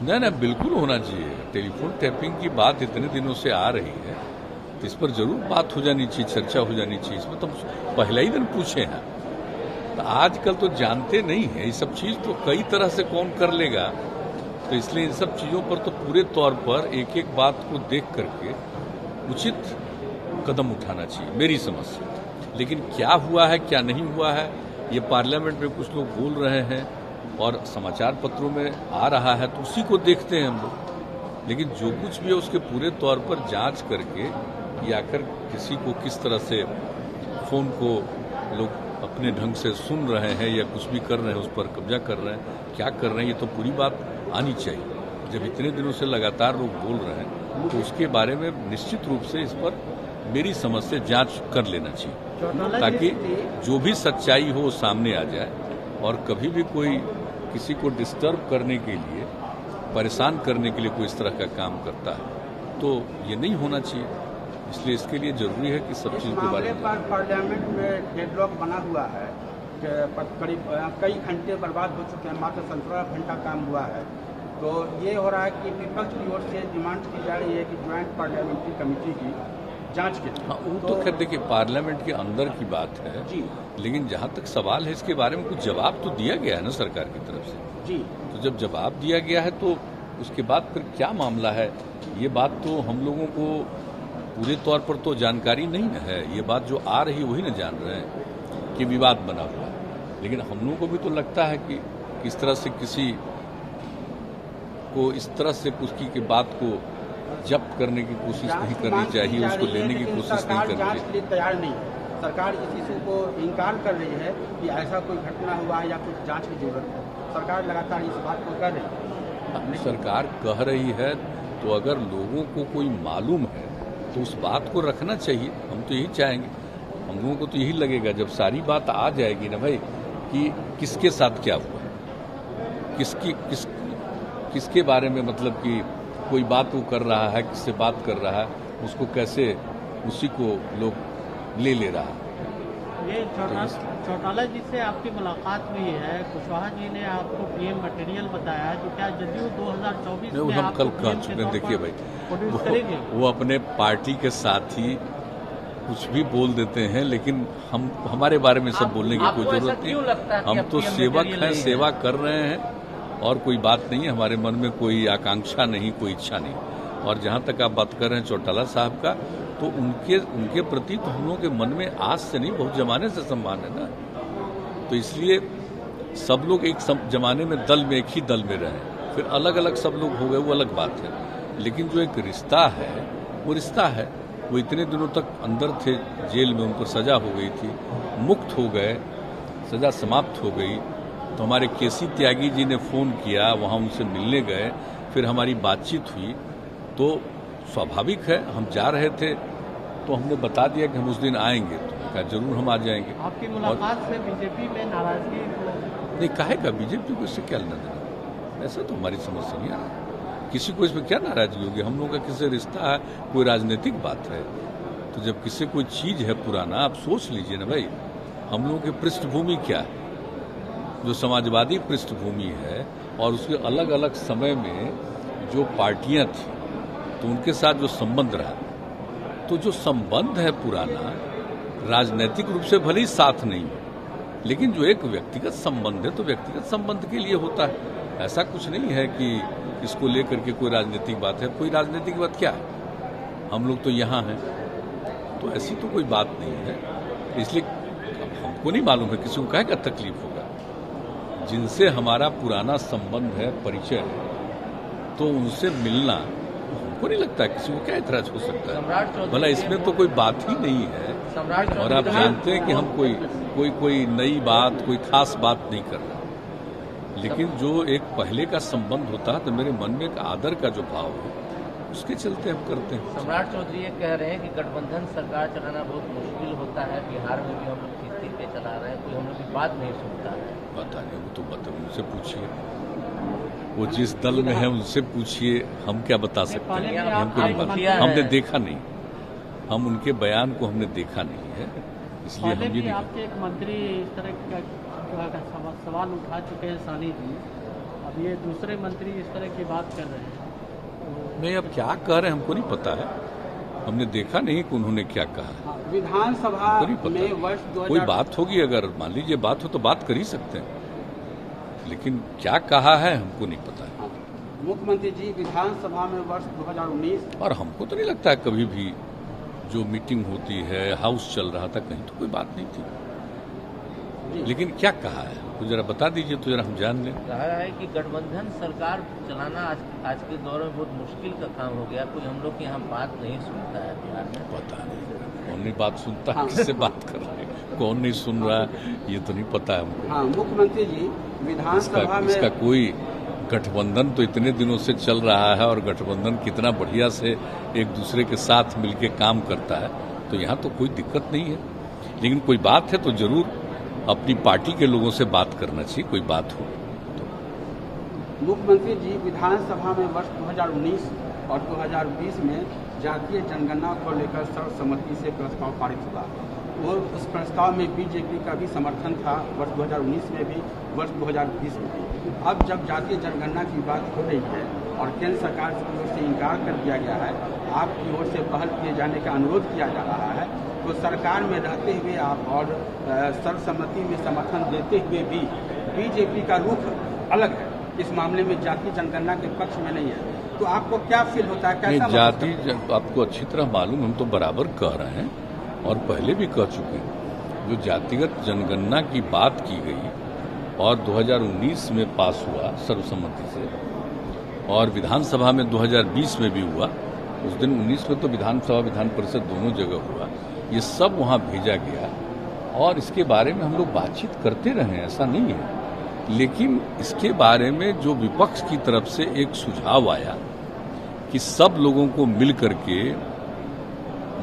नहीं नहीं, बिल्कुल होना चाहिए। टेलीफोन टैपिंग की बात इतने दिनों से आ रही है तो इस पर जरूर बात हो जानी चाहिए, चर्चा हो जानी चाहिए। इसमें तो पहले ही दिन पूछे हैं। तो आजकल तो जानते नहीं है ये सब चीज, तो कई तरह से कौन कर लेगा। तो इसलिए इन सब चीजों पर तो पूरे तौर पर एक एक बात को देख करके उचित कदम उठाना चाहिए, मेरी समझ से। लेकिन क्या हुआ है क्या नहीं हुआ है, ये पार्लियामेंट में कुछ लोग बोल रहे हैं और समाचार पत्रों में आ रहा है, तो उसी को देखते हैं हम लोग। लेकिन जो कुछ भी है उसके पूरे तौर पर जांच करके या आकर किसी को किस तरह से फोन को लोग अपने ढंग से सुन रहे हैं या कुछ भी कर रहे हैं, उस पर कब्जा कर रहे हैं, क्या कर रहे हैं, ये तो पूरी बात आनी चाहिए। जब इतने दिनों से लगातार लोग बोल रहे हैं तो उसके बारे में निश्चित रूप से इस पर मेरी समझ से जांच कर लेना चाहिए, ताकि जो भी सच्चाई हो सामने आ जाए। और कभी भी कोई किसी को डिस्टर्ब करने के लिए, परेशान करने के लिए कोई इस तरह का काम करता है तो ये नहीं होना चाहिए। इसलिए इसके लिए जरूरी है कि सब चीज के बारे में पार्लियामेंट में डेडलॉक बना हुआ है, करीब कई घंटे बर्बाद हो चुके हैं, मात्र 17 घंटा काम हुआ है। तो ये हो रहा है कि विपक्ष की ओर से डिमांड की जा रही है कि ज्वाइंट पार्लियामेंट्री कमेटी की जांच के लिए। हाँ, वो तो खैर देखिए पार्लियामेंट के अंदर की बात है जी। लेकिन जहाँ तक सवाल है इसके बारे में कुछ जवाब तो दिया गया है ना सरकार की तरफ से जी। तो जब जवाब दिया गया है तो उसके बाद फिर क्या मामला है, ये बात तो हम लोगों को पूरे तौर पर तो जानकारी नहीं न है। ये बात जो आ रही है वही न जान रहे हैं कि विवाद बना हुआ है। लेकिन हम लोगों को भी तो लगता है कि किस तरह से किसी को इस तरह से उसकी की बात को जब्त करने की कोशिश नहीं करनी चाहिए, उसको लेने की कोशिश नहीं करनी चाहिए। तैयार नहीं है सरकार, इस इशू को इनकार कर रही है कि ऐसा कोई घटना हुआ है या कुछ जांच की जरूरत है। सरकार लगातार इस बात को कर रही है। सरकार कह रही है तो अगर लोगों को कोई मालूम है तो उस बात को रखना चाहिए। हम तो यही चाहेंगे, हम लोगों को तो यही लगेगा जब सारी बात आ जाएगी ना भाई कि किसके साथ क्या हुआ, किसके बारे में, मतलब कि कोई बात वो कर रहा है, किससे बात कर रहा है, उसको कैसे उसी को लोग ले रहा है। ये चौटाला जी से आपकी मुलाकात हुई है, कुशवाहा जी ने आपको पीएम मटेरियल बताया है, तो क्या जदयू 2024 में हम कल कह चुके हैं। देखिए भाई वो अपने पार्टी के साथ ही कुछ भी बोल देते हैं, लेकिन हमारे बारे में सब बोलने की कोई जरूरत नहीं। हम तो सेवक हैं, सेवा कर रहे हैं और कोई बात नहीं है। हमारे मन में कोई आकांक्षा नहीं, कोई इच्छा नहीं। और जहां तक आप बात कर रहे हैं चौटाला साहब का, तो उनके प्रति तो हम लोगों के मन में आज से नहीं बहुत जमाने से सम्मान है ना। तो इसलिए सब लोग एक जमाने में एक ही दल में रहे, फिर अलग अलग सब लोग हो गए, वो अलग बात है। लेकिन जो एक रिश्ता है वो रिश्ता है। वो इतने दिनों तक अंदर थे जेल में, उनको सजा हो गई थी, मुक्त हो गए, सजा समाप्त हो गई। तो हमारे केसी त्यागी जी ने फोन किया, वहां उनसे मिलने गए, फिर हमारी बातचीत हुई। तो स्वाभाविक है हम जा रहे थे तो हमने बता दिया कि हम उस दिन आएंगे, तो कहा जरूर हम आ जाएंगे। आपकी मुलाकात से बीजेपी में नाराजगी नहीं, काहेगा बीजेपी को इससे क्या लेना देना, ऐसा तो हमारी समझ से नहीं आ रहा। किसी को इसमें क्या नाराजगी होगी, हम लोगों का किससे रिश्ता है, कोई राजनीतिक बात है। तो जब किसी कोई चीज है पुराना, आप सोच लीजिए ना भाई, हम लोगों की पृष्ठभूमि क्या है, जो समाजवादी पृष्ठभूमि है और उसके अलग अलग समय में जो पार्टियां थी तो उनके साथ जो संबंध रहा, तो जो संबंध है पुराना, राजनीतिक रूप से भले ही साथ नहीं हो, लेकिन जो एक व्यक्तिगत संबंध है तो व्यक्तिगत संबंध के लिए होता है। ऐसा कुछ नहीं है कि इसको लेकर के कोई राजनीतिक बात है। कोई राजनीतिक बात क्या है, हम लोग तो यहाँ हैं, तो ऐसी तो कोई बात नहीं है। इसलिए हमको नहीं मालूम है किसी को काहे का तकलीफ होगा। जिनसे हमारा पुराना संबंध है, परिचय है, तो उनसे मिलना हमको नहीं लगता किसी को क्या एतराज हो सकता है। भला इसमें तो कोई बात ही नहीं है। और आप जानते हैं कि हम कोई नई बात, कोई खास बात नहीं कर रहे। लेकिन जो एक पहले का संबंध होता है तो मेरे मन में एक आदर का जो भाव है, उसके चलते हम करते हैं। सम्राट चौधरी ये कह रहे हैं कि गठबंधन सरकार चलाना बहुत मुश्किल होता है, बिहार में भी हम लोग किस्ती पे चला रहे हैं, कोई हम लोग की बात नहीं सुनता है। पता नहीं, वो तो बता, उनसे पूछिए, वो जिस दल में है उनसे पूछिए, हम क्या बता सकते हैं, हमको नहीं मालूम, हमने देखा नहीं, हम उनके बयान को हमने देखा नहीं है, इसलिए हम ये नहीं। आपके एक मंत्री इस तरह का सवाल उठा चुके हैं, सानी जी, और अब ये दूसरे मंत्री इस तरह की बात कर रहे हैं। नहीं, अब क्या कह रहे हैं हमको नहीं पता है, हमने देखा नहीं कि उन्होंने क्या कहा। विधानसभा में वर्ष 2000 कोई बात होगी, अगर मान लीजिए बात हो तो बात कर ही सकते हैं, लेकिन क्या कहा है हमको नहीं पता है। मुख्यमंत्री जी विधानसभा में वर्ष 2019 और हमको तो नहीं लगता है कभी भी जो मीटिंग होती है, हाउस चल रहा था, कहीं तो कोई बात नहीं थी। लेकिन क्या कहा है तो जरा बता दीजिए तो जरा हम जान लें। कहा है कि गठबंधन सरकार चलाना आज के दौर में बहुत मुश्किल का काम हो गया, कोई हम लोग की यहाँ बात नहीं सुनता है बिहार में। पता नहीं कौन नहीं बात सुनता है, किससे बात कर रहे हैं, कौन नहीं सुन रहा है, ये तो नहीं पता है हमको। हाँ, मुख्यमंत्री जी विधानसभा में इसका कोई गठबंधन तो इतने दिनों से चल रहा है और गठबंधन कितना बढ़िया से एक दूसरे के साथ मिलकर काम करता है, तो यहाँ तो कोई दिक्कत नहीं है। लेकिन कोई बात है तो जरूर अपनी पार्टी के लोगों से बात करना चाहिए, कोई बात हो तो। मुख्यमंत्री जी विधानसभा में वर्ष 2019 और 2020 में जातीय जनगणना को लेकर सर्वसम्मति से प्रस्ताव पारित हुआ और उस प्रस्ताव में बीजेपी का भी समर्थन था, वर्ष 2019 में भी, वर्ष 2020 में भी। अब जब जातीय जनगणना की बात हो रही है और केंद्र सरकार की ओर से इनकार कर दिया गया है, आपकी ओर से पहल किए जाने का अनुरोध किया जा रहा है, तो सरकार में रहते हुए आप और सर्वसम्मति में समर्थन देते हुए भी बीजेपी का रुख अलग है, इस मामले में जातीय जनगणना के पक्ष में नहीं है, तो आपको क्या फील होता है, कैसा? जाति आपको अच्छी तरह मालूम, हम तो बराबर कह रहे हैं और पहले भी कह चुके हैं। जो जातिगत जनगणना की बात की गई और 2019 में पास हुआ सर्वसम्मति से और विधानसभा में 2020 में भी हुआ, उस दिन 19 में तो विधानसभा विधान परिषद दोनों जगह हुआ, ये सब वहाँ भेजा गया और इसके बारे में हम लोग बातचीत करते रहे, ऐसा नहीं है। लेकिन इसके बारे में जो विपक्ष की तरफ से एक सुझाव आया कि सब लोगों को मिल करके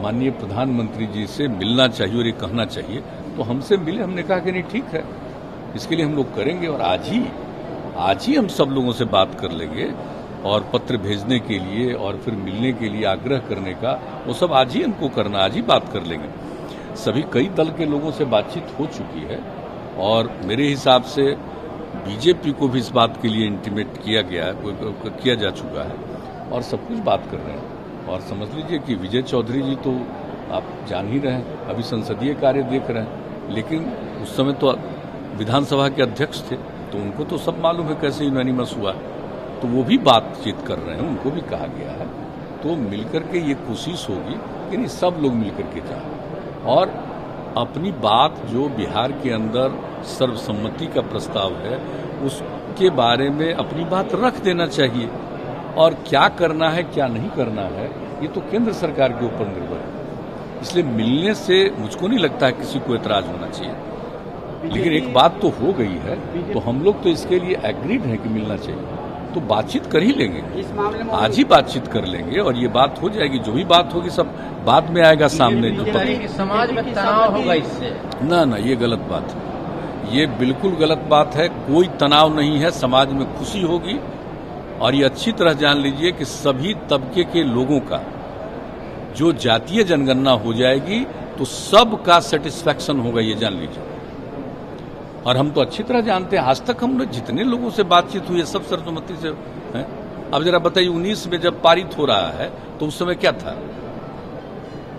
माननीय प्रधानमंत्री जी से मिलना चाहिए और ये कहना चाहिए, तो हमसे मिले, हमने कहा कि नहीं ठीक है, इसके लिए हम लोग करेंगे और आज ही हम सब लोगों से बात कर लेंगे और पत्र भेजने के लिए और फिर मिलने के लिए आग्रह करने का वो सब आज ही हमको करना, आज ही बात कर लेंगे। सभी कई दल के लोगों से बातचीत हो चुकी है और मेरे हिसाब से बीजेपी को भी इस बात के लिए इंटीमेट किया जा चुका है और सब कुछ बात कर रहे हैं। और समझ लीजिए कि विजय चौधरी जी तो आप जान ही रहे हैं, अभी संसदीय कार्य देख रहे हैं, लेकिन उस समय तो विधानसभा के अध्यक्ष थे, तो उनको तो सब मालूम है कैसे यूनानिमस हुआ, तो वो भी बातचीत कर रहे हैं, उनको भी कहा गया है। तो मिलकर के ये कोशिश होगी कि नहीं सब लोग मिलकर के जाएं और अपनी बात जो बिहार के अंदर सर्वसम्मति का प्रस्ताव है उसके बारे में अपनी बात रख देना चाहिए और क्या करना है क्या नहीं करना है ये तो केंद्र सरकार के ऊपर निर्भर है। इसलिए मिलने से मुझको नहीं लगता है किसी को एतराज होना चाहिए। लेकिन एक बात तो हो गई है, तो हम लोग तो इसके लिए एग्रीड हैं कि मिलना चाहिए, तो बातचीत कर ही लेंगे, इस मामले में आज ही बातचीत कर लेंगे और ये बात हो जाएगी। जो भी बात होगी सब बाद में आएगा सामने। जो समाज में तनाव होगा इससे, ना ये गलत बात है, ये बिल्कुल गलत बात है। कोई तनाव नहीं है, समाज में खुशी होगी और ये अच्छी तरह जान लीजिए कि सभी तबके के लोगों का जो जातीय जनगणना हो जाएगी तो सबका सेटिस्फैक्शन होगा, ये जान लीजिए। और हम तो अच्छी तरह जानते हैं, आज तक हम लोग जितने लोगों से बातचीत हुई है सब सर्वसम्मति से है। अब जरा बताइए 19 में जब पारित हो रहा है तो उस समय क्या था?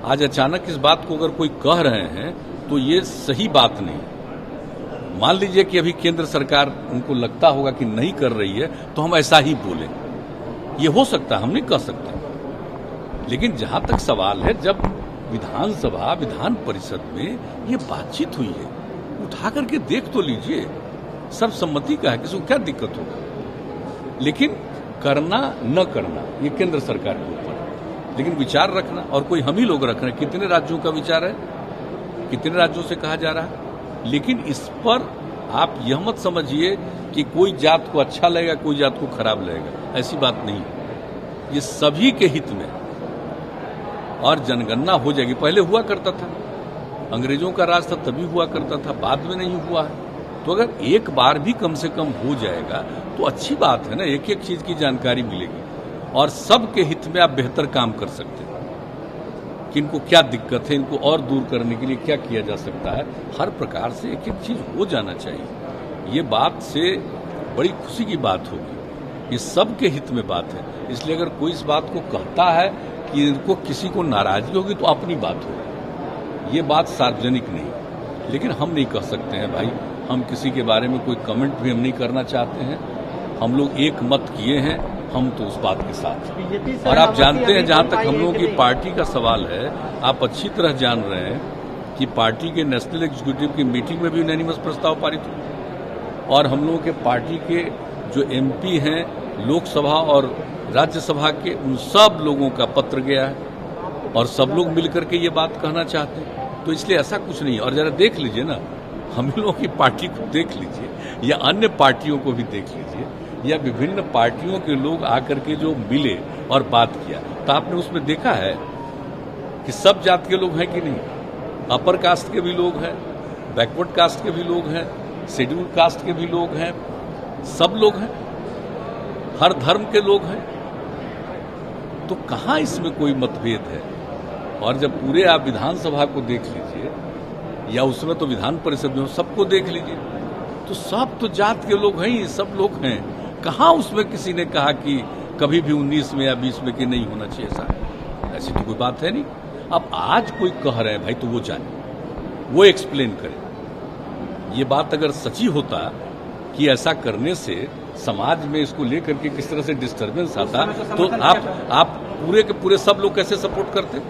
आज अचानक इस बात को अगर कोई कह रहे हैं तो ये सही बात नहीं। मान लीजिए कि अभी केंद्र सरकार उनको लगता होगा कि नहीं कर रही है तो हम ऐसा ही बोलें, ये हो सकता है, हम नहीं कह सकते। लेकिन जहां तक सवाल है, जब विधानसभा विधान परिषद में ये बातचीत हुई है, उठा करके देख तो लीजिए, सर्वसम्मति का है, किसी को क्या दिक्कत होगा। लेकिन करना न करना ये केंद्र सरकार के ऊपर है, लेकिन विचार रखना और कोई हम ही लोग रख रहे हैं। कितने राज्यों का विचार है, कितने राज्यों से कहा जा रहा है। लेकिन इस पर आप यह मत समझिए कि कोई जात को अच्छा लगेगा कोई जात को खराब लगेगा, ऐसी बात नहीं है। ये सभी के हित में और जनगणना हो जाएगी। पहले हुआ करता था, अंग्रेजों का राज था तभी हुआ करता था, बाद में नहीं हुआ है। तो अगर एक बार भी कम से कम हो जाएगा तो अच्छी बात है ना, एक एक चीज की जानकारी मिलेगी और सबके हित में आप बेहतर काम कर सकते हैं कि इनको क्या दिक्कत है, इनको और दूर करने के लिए क्या किया जा सकता है। हर प्रकार से एक एक चीज हो जाना चाहिए। ये बात से बड़ी खुशी की बात होगी। ये सबके हित में बात है। इसलिए अगर कोई इस बात को कहता है कि इनको किसी को नाराजगी होगी तो अपनी बात होगी, ये बात सार्वजनिक नहीं। लेकिन हम नहीं कह सकते हैं भाई, हम किसी के बारे में कोई कमेंट भी हम नहीं करना चाहते हैं। हम लोग एक मत किए हैं, हम तो उस बात के साथ हैं। और आप जानते हैं, जहां तक हम लोगों की पार्टी का सवाल है, आप अच्छी तरह जान रहे हैं कि पार्टी के नेशनल एग्जीक्यूटिव की मीटिंग में भी यूनैनिमस प्रस्ताव पारित हुआ और हम लोगों के पार्टी के जो एमपी हैं लोकसभा और राज्यसभा के, उन सब लोगों का पत्र गया है और सब लोग मिलकर के ये बात कहना चाहते हैं। तो इसलिए ऐसा कुछ नहीं है। और जरा देख लीजिए ना, हम लोगों की पार्टी को देख लीजिए या अन्य पार्टियों को भी देख लीजिए या विभिन्न पार्टियों के लोग आकर के जो मिले और बात किया, तो आपने उसमें देखा है कि सब जात के लोग हैं कि नहीं। अपर कास्ट के भी लोग हैं, बैकवर्ड कास्ट के भी लोग हैं, शेड्यूल कास्ट के भी लोग हैं, सब लोग हैं, हर धर्म के लोग हैं। तो कहाँ इसमें कोई मतभेद है। और जब पूरे आप विधानसभा को देख लीजिए या उसमें तो विधान परिषद में सबको देख लीजिए, तो सब तो जात के लोग हैं ही, सब लोग हैं। कहाँ उसमें किसी ने कहा कि कभी भी 19 में या 20 में कि नहीं होना चाहिए ऐसा, ऐसी तो कोई बात है नहीं। अब आज कोई कह रहे हैं भाई, तो वो जाने, वो एक्सप्लेन करें। ये बात अगर सच्ची होता कि ऐसा करने से समाज में इसको लेकर के किस तरह से डिस्टर्बेंस आता, तो आप पूरे के पूरे सब लोग कैसे सपोर्ट करते।